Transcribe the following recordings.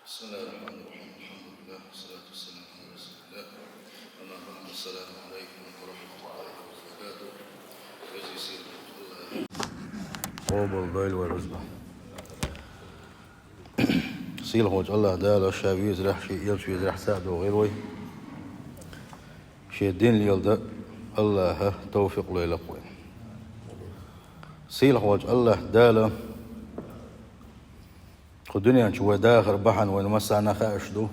بسم الله الرحمن الرحيم. الحمد لله والصلاة والسلام على رسول الله. أما بعد، السلام عليكم ورحمة الله وبركاته. جزي سيدنا الله قوبل ضيل ورزبة سيل خوج الله دالا شابي يزرح شيء يلشي يزرح سعد وغيروي شيء الدين ليلد الله توفيق ليلقوين سيل خوج الله دالا الدنيا شو داخر بحن ونمسعنا خاشدو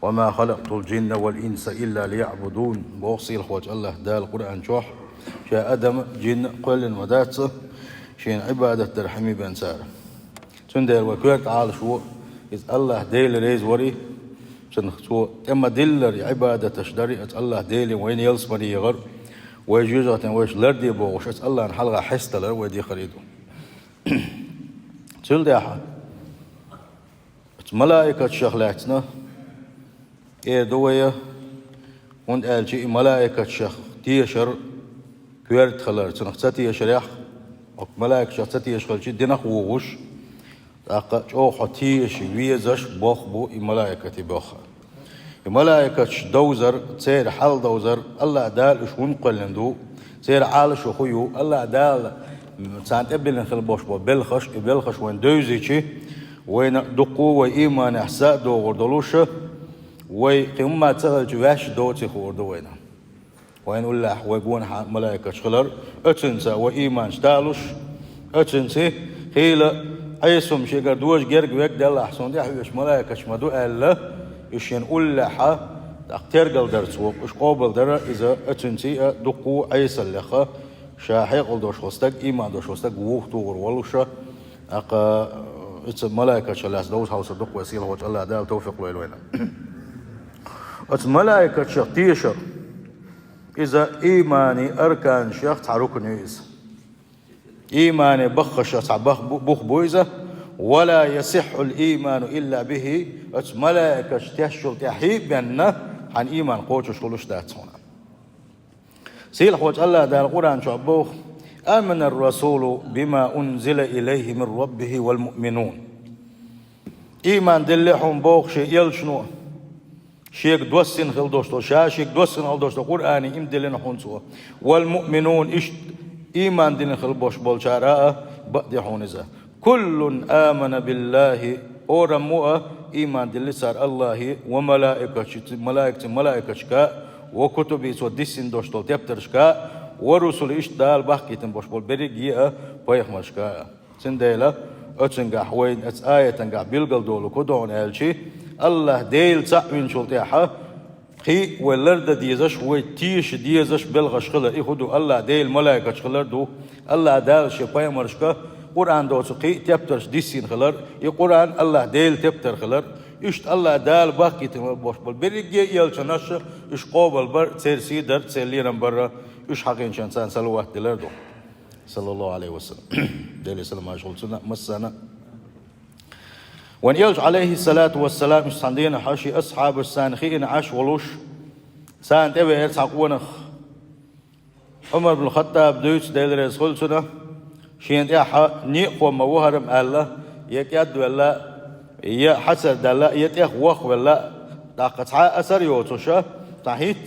وما خلقت الجن والإنس إلا ليعبدون بوصي الخوج الله دال القرآن شوح شاء أدم جن قل وداتس شين عبادة ترحمي بنسار تندير وكيرت عال شو إذ الله ديل ريز وري شو تم دلر عبادة تشدري الله ديل وين يلصمني يغر ويجوزة ويش لردي بوغش الله نحلغة حستلر ويدي خريدو تلدي أحد ملائكة شخلاتنا دوية وند ألجي ملائكة شخ تيشر كويرت خلر تنختي يشريح ملائكة شخ تيشر دينخ ووش أقا جو حتيش ويزش بوخ بو ملائكة بوخ ملائكة دوزر تسير حال دوزر الله دال إش ونقلندو تسير عالش وخيو الله دال سانت ابن خلبوش بو بلخش وين دوزيشي وين دقو وإيمان إحساء دو غردلوش وقيمة تغل جواش دوتي خوردو وين الله ويقون ملائكة شخلر أتنسى وإيمان شتالوش أتنسى خيلة عيسوم شيقر دوش جرق ويك دي الله حسون دي حيوش ملائكة شمدو ألا يشين الله ترقل درسوق إش قابل در إذا أتنسى دقو عيسى اللخة شاحيق دوش خستك إيمان دوش خستك ووح دو غرولوش أقا it's ملائكة شلاس دوس هاوس الدق وسيله وجه الله دال توفيق ويلوينا it's ملائكة شخ تيشر إذا إيماني أركان شخ تعركن يز إيماني بخ شخ بخ بويزة ولا يصح الإيمان إلا به it's ملائكة تشل تحيب بأنه عن إيمان قوتش شلوش داتهنا سيله وجه الله دال القرآن شعبوه آمن الرسول بما أنزل إليه من ربه والمؤمنون إيمان دلهم بوخ شيء يلشنو شيك دوسن خل دوستو شيك دوسن خل دوستو قرآن إم دلنا حنسوا والمؤمنون إيش إيمان دلنا خل بوش بولشارا بدي حونزة كل آمن بالله أورموا إيمان دل صار الله وملائكة شكا وكتبه سودسن دوستو تبترشكا ورسول إيش دال بحكيتن بوش بول بريجيا بيخ مشكا سنديلا أتنجح وين آية تنجح بيلقل دولو كدون ألشي الله ديل تعوين شلتيحة خي ولرد ديزش وتيش ديزش بلغش خلر يخدو الله ديل ملائكة خلر دو الله دال شي باي مرشكا قرآن دو سقي تبترش ديسين خلر يقرآن الله ديل تبتر خلر إيش الله دال بحكيتن بوش بول بريجيا يلشناش إيش قابل بر تسير در تسيرليرن برا إيش حقين شانسان سلوات دلردو صلى الله عليه وسلم دليل سلام عشول سنة مسنا وان يلج عليه الصلاة والسلام إيش صندينا حاشي أصحاب السانخين عاش ولوش سان تبي يرسعقونخ عمر بن الخطاب دوش دليل رسول سنة شين يا نيق وما وهرم الله يكيد ولا يا حسد الله يتيخ وخ ولا داقتها أثر يوتوشا تحيت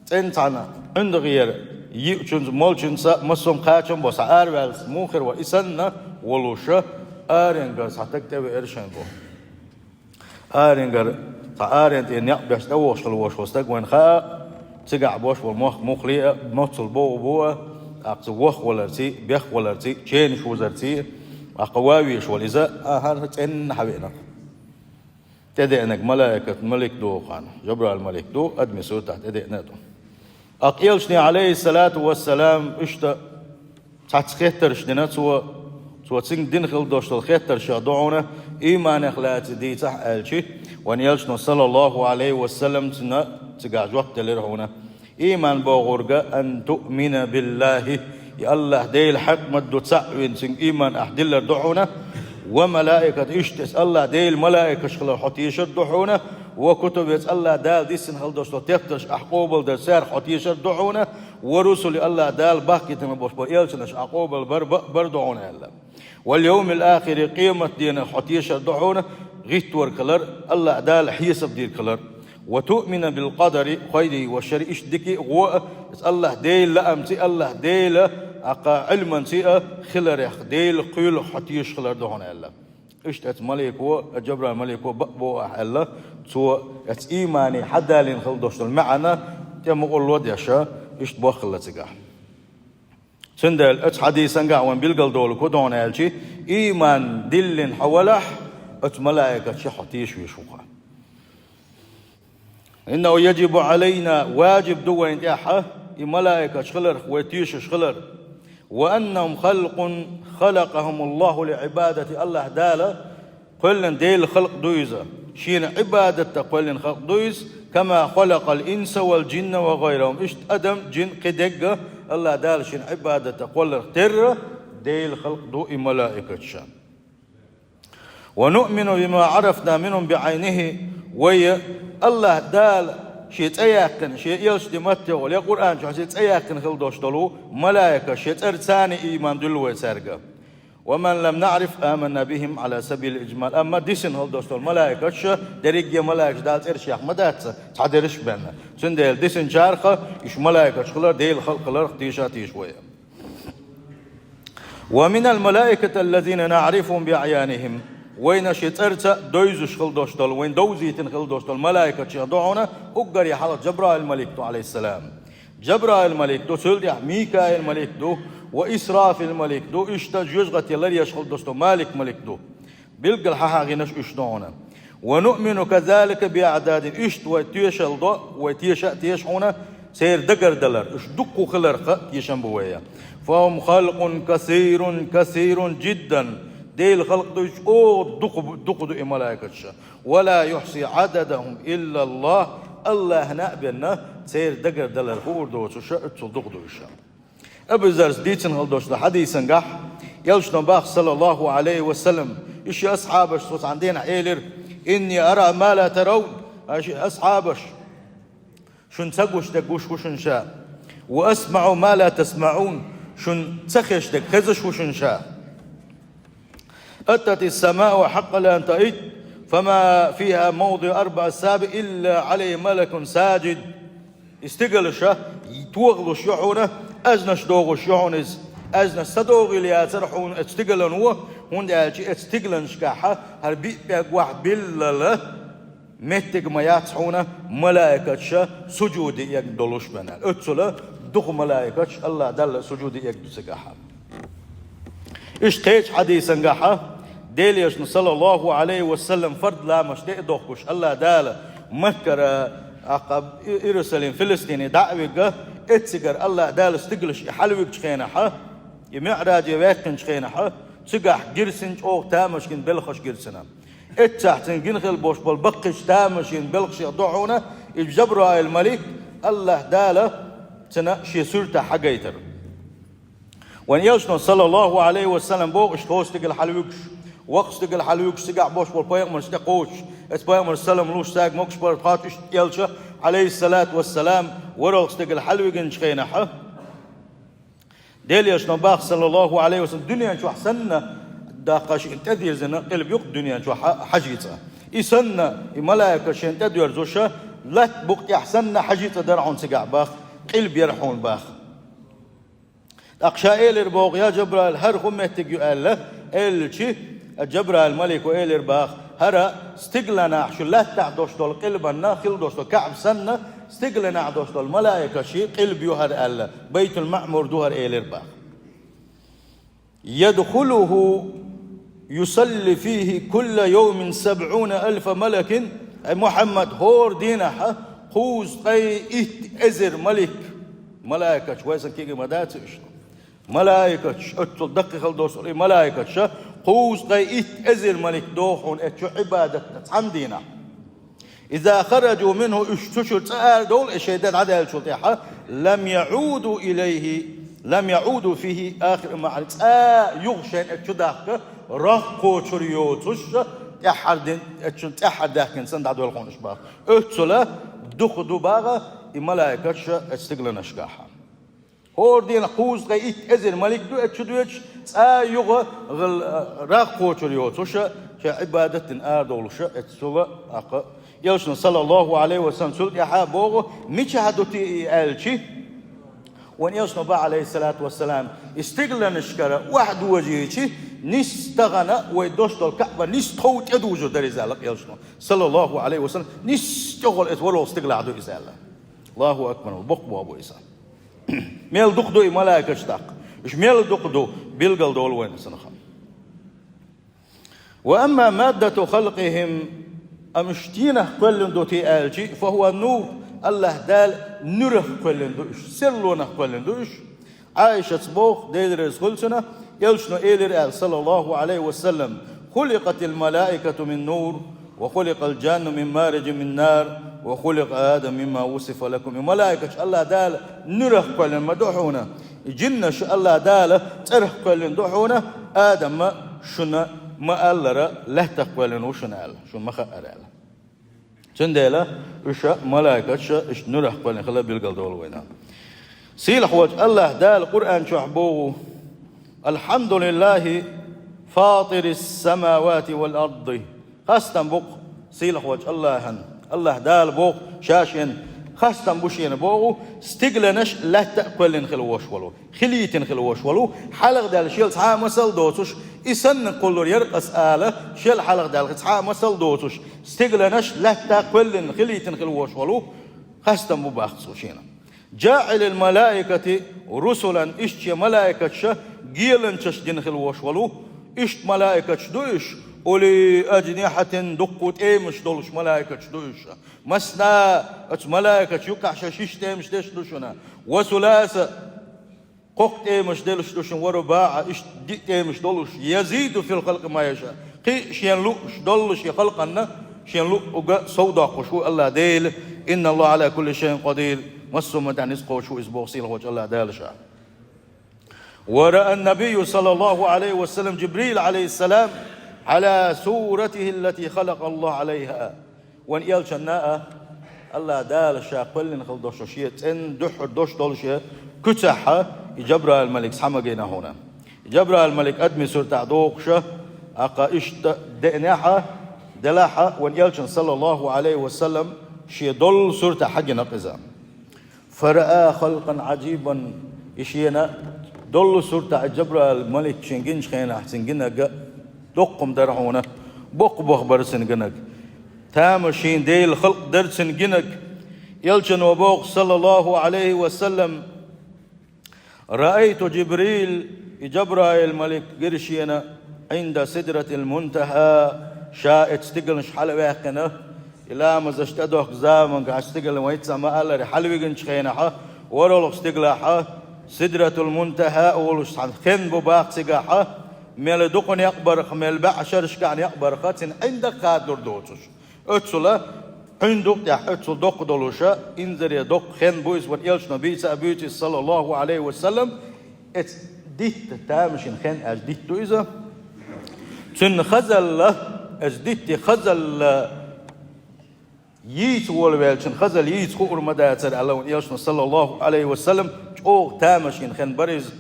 تنتعنا عند غير يؤجنز مولجنز مسوم قاچم بوس أروالس موخر وإسنا ولوشة أرينغر ساتك تبي إرشان بو أرينغر تأرينت إن يقبش دوش خلوش وستك وين خا تجع بوش والمخ مخلي متصل بو أقصى وخ ولرتي بيخ ولرتي شين شو زرتي أقواويش والإذا هذا إن حبينا تدي إنك ملائكة ملك دو خان جبرائيل الملك دو أدمي سور تحت تدي نادو أقيلشني عليه الصلاة والسلام إشتا تحت خيتر شننا سوى تسين دين خل دوشت الخيتر شادونا إيمان أخلات دي تح ألشي وان يلشنا صلى الله عليه وسلم تقاج وقت لرهونا إيمان بغرقة أن تؤمن بالله يا الله دي الحق مدو تسعوين سن إيمان أحدل دعونا وملائكة إشتس الله دي الملائكة شخلا حتيش الدحونا وكتب الله دال ديسن هل دوستو تفتش أحقوبل در سير حتيش الدحونا ورسل الله دال باقي تنبوش بإلشنش أحقوبل بردعونا الله واليوم الآخر قيمة دين حتيش الدحونا غيت وركلر الله دال حيسب دير كلر وتؤمن بالقدر خيره وشر اشدكي هو الله ديل لأمتي الله ديل أقا علما سيئة خلر يخ ديل قيل حتيش خلر دهون الله اشتت ملكو جبر الملكو بقبو الله تو ات ايماني حدا لين خل دوشتل معنا تم قول وديشا اشت بو خلتك سندل ات حديثا قا وين بيلقل دول كودون الشي ايمان دلن حولح ات ملائكه شي حتيش ويشوقها انه يجب علينا واجب دوين ياحه ملائكه شخلر ويتيش شخلر وانهم خلقهم الله لعباده الله داله قلن ديل خلق دويزه شين عبادة قلن خلق دويز كما خلق الإنس والجن وغيرهم اشت أدم جن قدقة الله دال شين عبادة قلن تر ديل خلق دو ملائكة شان ونؤمن بما عرفنا منهم بعينه وي الله دال شيء تأيقن شيء يلش دمته ولا قرآن شيء تأيقن خل دوشتلو ملائكة شيء ترتاني إيمان دلوه سرقة ومن لم نعرف آمنا بهم على سبيل الإجمال أما ديسن هل دوستول ملائكة شا دريجي ملائكة دالت إرش يا أحمدات تعدرش بنا سندل ديسن شارخة إيش ملائكة شخلر ديل خلق تيشاتي شوية ومن الملائكة الذين نعرفهم بأعيانهم وين شترت دويز شخل دوستول وين دوزيتن خل دوستول ملائكة شهدونا أقر يا حالة جبرائيل الملك عليه السلام جبرائيل الملك دو سلدي ميكائيل الملك دو وإسرافيل الملك دو إشتا جزغة يلر يشخل دوستو مالك ملك دو بلقل حاحاقي نش إشتونا ونؤمن كذلك بأعداد إشت وتيشل دو وتيشا تيشحونا سير دقر دلر إش دقو خلرق تيشن بويا فهم خلق كثير جدا ديل خلق دوش دقو دو ملائكة ولا يحصي عددهم إلا الله نأبنا سير دقر دلر خور دوش شأتل دقو دوش أبو زرز ديتن هل دوش حديثا قح يلشنا باخ صلى الله عليه وسلم إيش أصحابش صوت عندنا إيلر إني أرى ما لا ترون أصحابش شن تقوش تقوش وشن شاء وأسمع ما لا تسمعون شن تخش تخزش وشن شاء أتت السماء وحق لأن تأيد فما فيها موضع 4 أسابع إلا عليه ملك ساجد استقلش يتوغلش يحونه أزنش دوغش يحونز أزنش صدوغي لياترحون استقلن هو هون دالشي استقلنش كاحة هربيت بيقوح بالله متق ما ياتحونه ملائكة سجود يقدلوش بنا اتسلا دخ ملائكة الله دل سجود يقدس كاحة اشتيج حديثا كاحة ديليش صلى الله عليه وسلم فرد لا مشتئ دوخش الله دال مكر عقب إيروساليم فلسطيني دعوة اتسجر الله دال استقلش حلوك شخينها يمعراج يواكن شخينها تسقح جرسنج أو تامشكن بلخش جرسنا اتسحتن جنخل بوش بالبقش تامشين بلخش يضعونه الجبر الملك الله دال تنا شي سلطة حقيتر وان يلشنا صلى الله عليه وسلم بوغش توستق الحلوكش وقستق الحلوكش تقع بوش بالبيغمر استقوش اسبيغمر السلام لوش ساق موكش برقاتش يلشا عليه الصلاة والسلام ورغستق الحلوكن شخينها ديل يشنا باخ صلى الله عليه وسلم دنيا شو حسنا داقاش انتدير زنا قلب يق دنيا شو حجيتها يسنا الملائكة شين تدير زوشا لا بقت يحسنا حجيتها درعون سقع باخ قلب يرحون باخ أقشائيل بوغ يا جبرائيل هر خمتك يقال له الشي جبرائيل الملك وإيلر باخ هرا استقلنا شو لا تعدوش دول قلبنا خل دوش دول كعب سنة استقلنا عدوش دول ملائكة شي قلب يهر ألا بيت المعمور دوهر إيلر باخ يدخله يصلي فيه كل يوم 70,000 ملك محمد هور دينها خوز قي ازر ملك ملائكة ويسن كيغي مداتش ملائكة اتل دقيق الدوس ملائكة خوز قي ازر ملك دوحون اتشو عبادة عندنا إذا خرجوا منه اشتشر تآل دول اشيدان عدال شلطيحة لم يعودوا فيه آخر ما حدث يغشين اتشو داخل رقو تريوتش تحردين اتشو تحرد داخل سند عدو الخون اشباق اتسلا دخدو باغا الملائكة استقلنا اشقاحا هور دين خوز غي ازر ملك دو اتشو دوش يغ رقو تريوتش عبادة آدولشة اتسوى أقا يلشن صلى الله عليه وسلم سلت يحابوغو ميشهدوتي آلشي وان يلشن با عليه الصلاة والسلام استغلن نشكرا واحد وجيهشي نستغنى ويدوشتو الكعبة نستوت يدوجو در إزالة يلشن صلى الله عليه وسلم نستغل اتولو استغلع دو إزالة الله أكبر بقبو أبو إسان ميل دقدو ملائكة اشتاق إش ميل دقدو بيلقل دول وين سنخم وأما مادة خلقهم أمشتينه كلن دوتي آلجي فهو نور الله دال نره كلن دوش سلونه كلن دوش عائشة بوخ دير رزقلسنا يلشنو إيلر آل صلى الله عليه وسلم خلقت الملائكة من نور وخلق الجان من مارج من نار وخلق آدم مما وصف لكم الملائكة الله دال نره كلن مدوحونا جنش الله دال تره كلن دوحونا آدم ما شنا ما ألرا لا تقبلن وشنال شو ما خأرال تندلا إيش ملائكة إيش نور قبلن خلا بيلقى دول وينا سيل حوج الله دال القرآن شحبوه الحمد لله فاطر السماوات والأرض خاستن بوق سيل حوج الله دال بوق شاشين خاستن بوشين بوغو استقلنش لا تأكلن خلوش ولو خليتن خلوش ولو حلق دال شيل تحا مسل دوتش إسن قلور يرقص آلة شيل حلق دال تحا مسل دوتش استقلنش لا تأكلن خليتن خلوش ولو خاستن بباخصو شينا جاعل الملائكة رسلا إشت ملائكة جيلن تشدين خلوش ولو إشت ملائكة دوش أولي أجنحة دقوت إيمش دولش ملائكة دوش مسنا أت ملائكة يقع شيش تيمش ديش دوشنا وثلاثة قوقت إيمش ديش دوشن ورباع إش دي إيمش دولش يزيد في الخلق ما يشاء قي شين لوش دولش يخلقنا شين لو أجا سودا قشو الله ديل إن الله على كل شيء قدير مسوم تعني سقو شو إسبوغسيل وجه الله ديل شاء ورأى النبي صلى الله عليه وسلم جبريل عليه السلام على صورته التي خلق الله عليها وان يلشنا الله دال شاقل نخل دوشيت ان دح دوش دولشيه كتحه جبر الملك سحمجينا هنا جبر الملك ادمي سورة دوقشه اقا اشت دناحه دلاحه وان يلشن صلى الله عليه وسلم شي دول سورة حج نقزا فرأى خلقا عجيبا اشينا دول سورة جبر الملك شنجين شخينا حسنجنا دقم درعونه بق برسن جنك تامشين ديل خلق درسن جنك يلشن وبوق صلى الله عليه وسلم رأيت جبريل جبرائيل الملك قرشينا عند سدرة المنتهى شاءت استقل شحال واقنا إلا ما زشتدوك زامن قاعد استقل ويتسا ما ألا حلوي جنش خينها ورلق استقلاحا سدرة المنتهى أولوش خن بباق سقاحا ميل دقن يقبر ميل بعشر شكان يقبر خاتن عندك قادر دوتش أتصلا عندك تح أتصل دق دولوشا إنزر يدق خن بويس ويلش نبي سأبيتي صلى الله عليه وسلم ات ديت تامشين خن أج ديت تويزا تن خزل أج ديت خزل ييت والويلشن خزل ييت خور مداتر الله ويلش صلى الله عليه وسلم أو تامشين خن بريز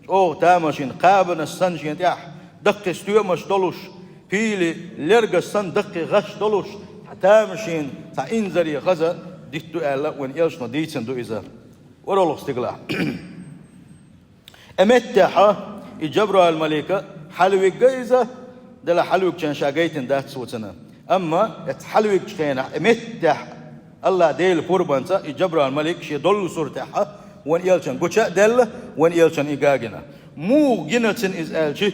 أو تامشين قابن السنجين تح دق استيومش دولوش هيلي لرجع السن دق غش دولوش تامشين تا إنزري غزة ديتو ألا وين يلشنا ديتن دو إذا ورولو استقلال أمتحا إجبرها الملكة حلوك جايزة دلا حلوك كان شاقيتن دات سوتنا أما يتحلوك كينا أمتح الله ديل قربانتا إجبرها الملك شي دول سورتها وين يلشن قوشا دل وين يلشن إيقاقنا مو جنتن إز ألشي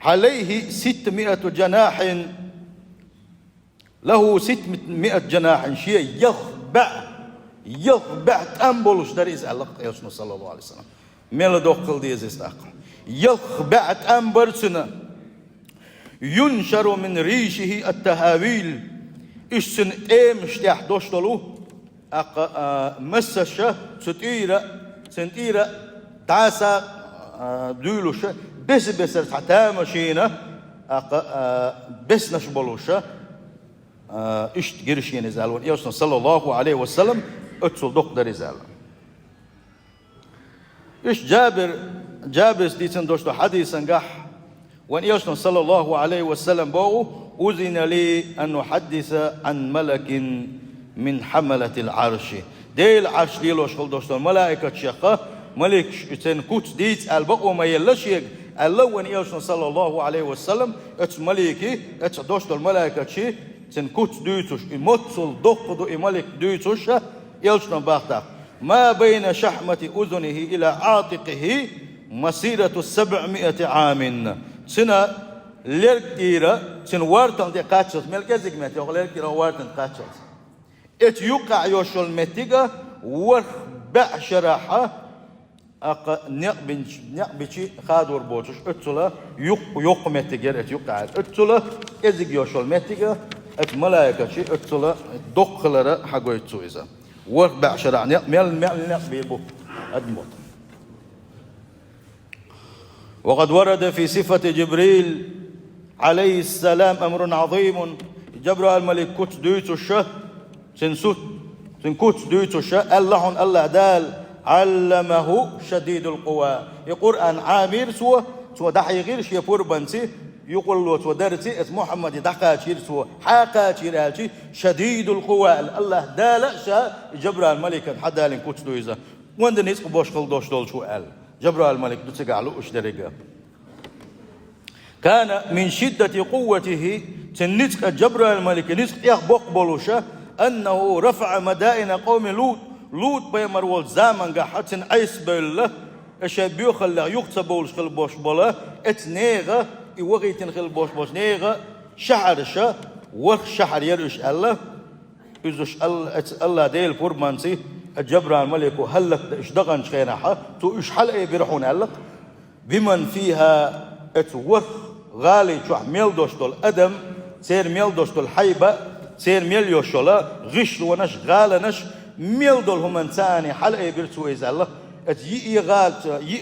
عليه 600 جناح له 600 جناح شيء يخبع تأمبولش در إز ألق يلشن صلى الله عليه وسلم ميلا دوقل ديز استاقل يخبع تأمبرسنا ينشر من ريشه التهاويل إشسن إيمشتاح دوشتلو مسشة سنتيرة تعسى دولوشة بس تامشينا بس نشبلوشة إشت قرشين إزالون يوسن صلى الله عليه وسلم أتصل دقدر إزال إش جابر ديتن دوشتو حديثا قح وأن يشن صلى الله عليه وسلم بو أذن لي أن أحدث عن ملك من حملة العرش ديل عرش ديلوش خلدوشتون ملائكة شيخة ملك تنكوت ديت البقو ما يلشيك اللو أن يشن صلى الله عليه وسلم ات ملكي ات دوشتون ملائكة شي تنكوت ديتوش إموتل دقدو إملك ديتوش يلشن باختاق ما بين شحمة أذنه إلى عاتقه مسيرة 700 عام سنة ليركيرا سن وارتن دي قاتشل ملكزك متي ليركيرا وارتن قاتشل ات يقع يوشل متيغا ورخ بعشرحة نقبشي خادور بوتش اتسلا يق متيغر ات يقع اتسلا ازيك يوشل متيغا ات ملايكة شي اتسلا دقلرا حقو يتسويزا ورخ بعشرحة مل نقبيبو ادموت. وقد ورد في صفة جبريل عليه السلام أمر عظيم جبرائيل الملك كوت دويتو الشه سنكوت دويتو الشه الله دال علمه شديد القوى يقول أن عامر سوى دحي غير شي بنسي يقول له سوى درسي اسم محمد دحكاتير سوى حاكاتير هالشي شديد القوى الله دال شا جبرائيل الملك حدا لين كوت دويزا وندنيس بوش خلدوش دول شو قال جبرائيل الملك بتسقعلو اشتريقه كان من شدة قوته تنسك جبرائيل الملك نسك يخبق بلوشة أنه رفع مدائن قوم لوط بيمر والزامن حتى عيس بالله أشياء بيخل يكتبولش خل بوش بلا اتنيغة يوغيتن خل بوش نيغة شحر شا ورخ شحر يرش الله إذوش الله ديل فرمانسي جبرائيل الملك هلك اشدغن شخيناحا تو اشحل اي بيرحون هلك بمن فيها اتوخ غالي شوح ميل دوشتول ادم سير ميل دوشتول حيبة سير ميل يوشولا غش ونش غالنش ميل دول هم انساني حل اي بيرتو ايزالله ات يي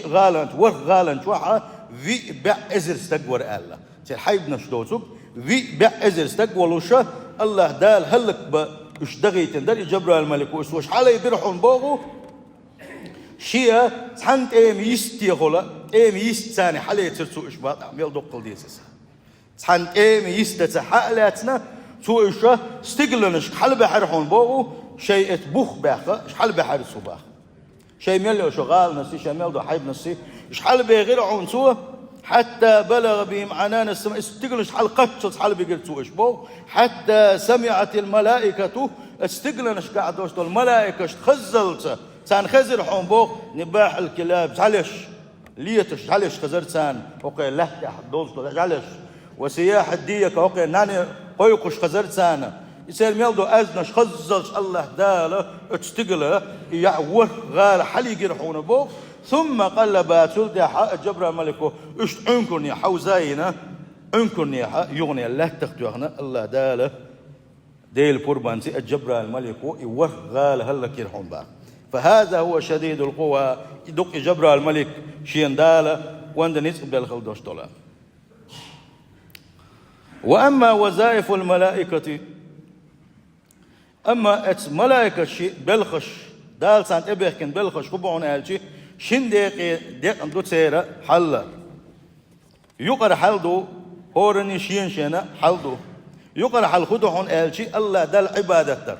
غالنت ورخ غالنت شوحا في بع ازر استقور الله سير حيب نش دوتوك في بع ازر استقولوشا الله دال هلك با اشتغيتن دار جبرائيل الملك وش حالي بيرحون بوغو شيا تحنت ايم يستيغولا ايم يستاني حالي ترسو اشباط عميل دوقل ديسس تحنت ايم يستت حالاتنا تو اشا استقلنش حال بحرحون بوغو شيء اتبوخ باخا حال بحر صباح شيء ميل شغال نسي شيء ميل دو حيب نسي حال بيغير عون سوا حتى بلغ بهم عنان السماء استقلش حال قتش حال بيقلتو اشبو حتى سمعت الملائكة استقلنش قاعد الملائكة خزلت سان خزر حنبوخ نباح الكلاب تعلش ليتش تعلش خزرت سان وقي لحت دوزتو تعلش وسياح الديك وقي ناني قيقش خزرت سان يصير ميلدو ازنش خزلش الله داله استقله يعوه غال حلي يرحون بوخ ثم قال باتول جبرائيل الملك اشت عنكن يا حوزاينا عنكن يا يغني الله تختوخنا الله داله ديل بوربانسي جبرائيل الملك يوه غال هلك يرحون با فهذا هو شديد القوى يدق جبرائيل الملك شين داله وند نسب بالخلدوش طلا. واما وظائف الملائكه اما ات ملائكه شي بلخش دال سانت ابيكن بلخش قبون الشي شن ديق اندو تسيرا حل يقر حلدو هورني شين شينا حلدو يقر حل خدو حون الشي الله دل عبادتر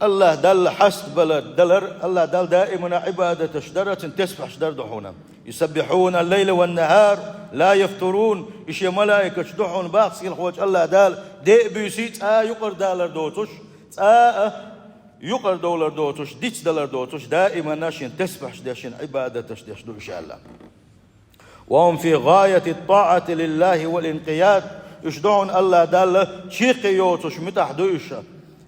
الله دل حسب بلد دلر الله دل دائما عبادة شدرة تسبح شدر دحونا يسبحون الليل والنهار لا يفترون إشي ملائكة شدحون باقسي الخوج الله دال دي بيسيت يقر دالر دوتش يقر دولار دوتش ديش دولار دوتش دائما ناشين تسبح شداشين عبادة شداش دو إن شاء الله. وهم في غاية الطاعة لله والانقياد يشدعون الله دال شيقي يوتش متح دوشة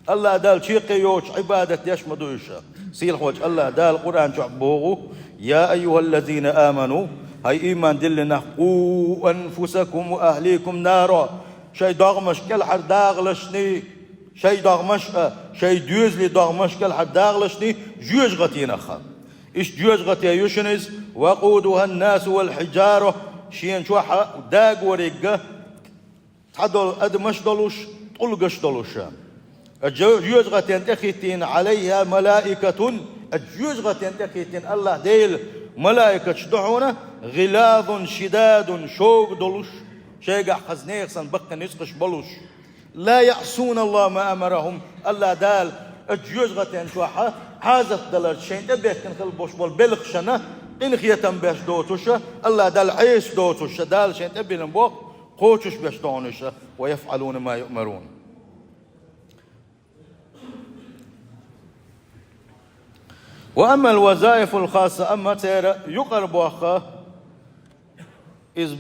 الله دال شيقي يوتش عبادة يشم دوشة سيل خوج الله دال قرآن شعبوغو يا أيها الذين آمنوا هاي إيمان دلنا قوا أنفسكم وأهليكم نارا شي داغمش كل حر داغلشني شيء داغمش شيء دوزلي داغمش كل حد داغلشني جوج غتينا خا إيش جوج غتيا يوشنز وقودها الناس والحجارة شين شوحة داق ورقة تحدل أدمش دلوش طلقش دلوش الجوج غتين تخيتين عليها ملائكة الجوج غتين تخيتين الله ديل ملائكة شدعونا غلاظ شداد شوق دولش شيقع خزنيخسن بقى نسقش بلوش لا يعصون الله ما أمرهم الله دال الجوزغتين شوحة حازت دلر شين تبيك كنخل بوش بول بلخشنا إنخيتن بيش دوتوشا الله دال عيش دوتوشا دال شين تبين بوق قوتش بيش دونوشا ويفعلون ما يؤمرون. وأما الوظائف الخاصة أما تيرا يقرب وخا إذ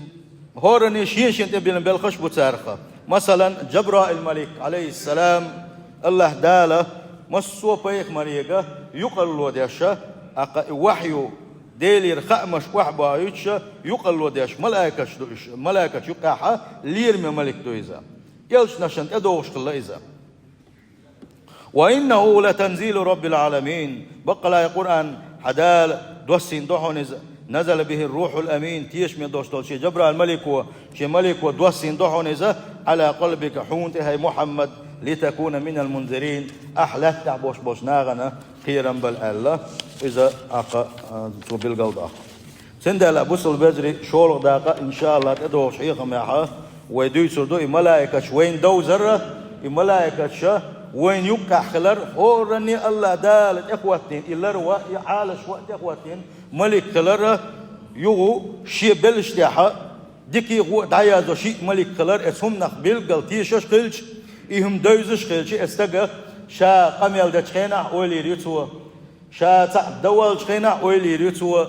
هورني شين تبين بلخش بتارخا مثلا جبرائيل الملك عليه السلام الله داله مسوا بيك مريقة يقلو ديشا وحيو ديلي رخاء مش وحبا يتشا يقلو ديش ملائكة يقاحة ليرمي ملك دويزا يلش نشان ادوش قل إذا وإنه لتنزيل رب العالمين بقى لا القرآن حدال دوسين دوحون نزل به الروح الأمين تيش من دوستول شي جبرائيل الملك شي ملك ودوسين دوحون إذا على قلبك حونت هاي محمد لتكون من المنذرين أحلى تعبوش بوش ناغنا خيرا بالألا إذا أقا بالقلب سندل بوصل بجري شولغ داقة إن شاء الله تدوش حيقا معها ويدوي سردو ملائكة وين دو زرة ملائكة وين يبقى خلر هورني الله دالت إخواتين إلا روا يعالش وقت إخواتين ملك خلر يغو شي بلشتاحة ديكي غو دعيازو شي ملك خلر اسهم نقبل قلتيشش قلش إهم دوزش خلش استجا شا قميل دتخينا أولي ريتوا شا دول خينا أولي ريتوا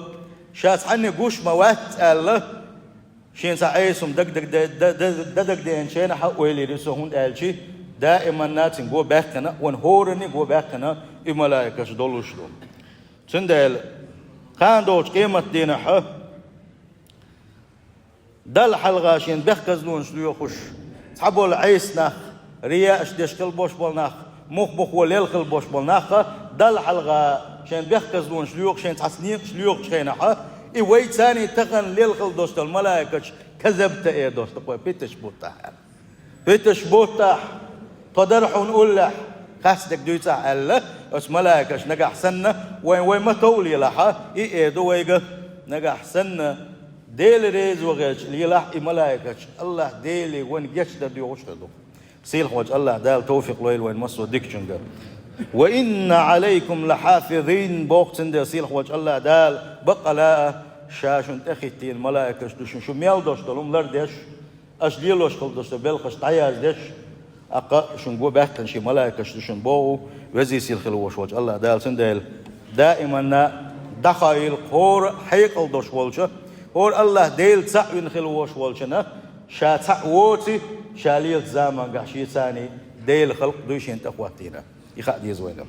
شا عني قوش موات الله شين سعيسهم دق دين شينا أولي ريتوا هون ألشي دائما ناتين جو بحكنا ونهورني جو بحكنا الملائكة دولوش لو تندل كان دوش قيمة دينها دل حلقاشين بحكزلون شلو يخش صحبوا العيسنا رياء اشديش كل بوش بولناخ مخ وليل كل بوش بولناخ دل حلقة شين بيحكزلون شليوخ شين تحسنيق شليوخ شينها إيوي تاني تغن ليل كل دوست الملائكة كذبت إيه دوست قوي بيتش بوتاح تدرحون أوله خاصدك دويتاح الله اس ملائكة نجح سنة وين ما تولي لها إيه دو ويجا نجح سنة ديل ريز وغيش ليلاح ملائكة الله ديلي وين جشد ديوش هذو سيل وجه الله دال توفيق ليل وين مسوا ديكشنجا وإن عليكم لحافظين بوقت ده سيل وجه الله دال بقى لا شاشن تختي الملائكة دوشن شو ميل دوش دلهم لردش أشليلوش كل دوش بلقش تعياز دش أقا شنقو بحثن شي ملائكة دوشن بو وزي سيل خلوش وجه الله دال سندل دائما دخايل قور حيقل دوش والشه قور الله ديل تعوين خلوش والشنا شا تعوتي شاليل زمان قحشي ثاني ديل خلق دوشين تقواتينا يخاء دي زوينهم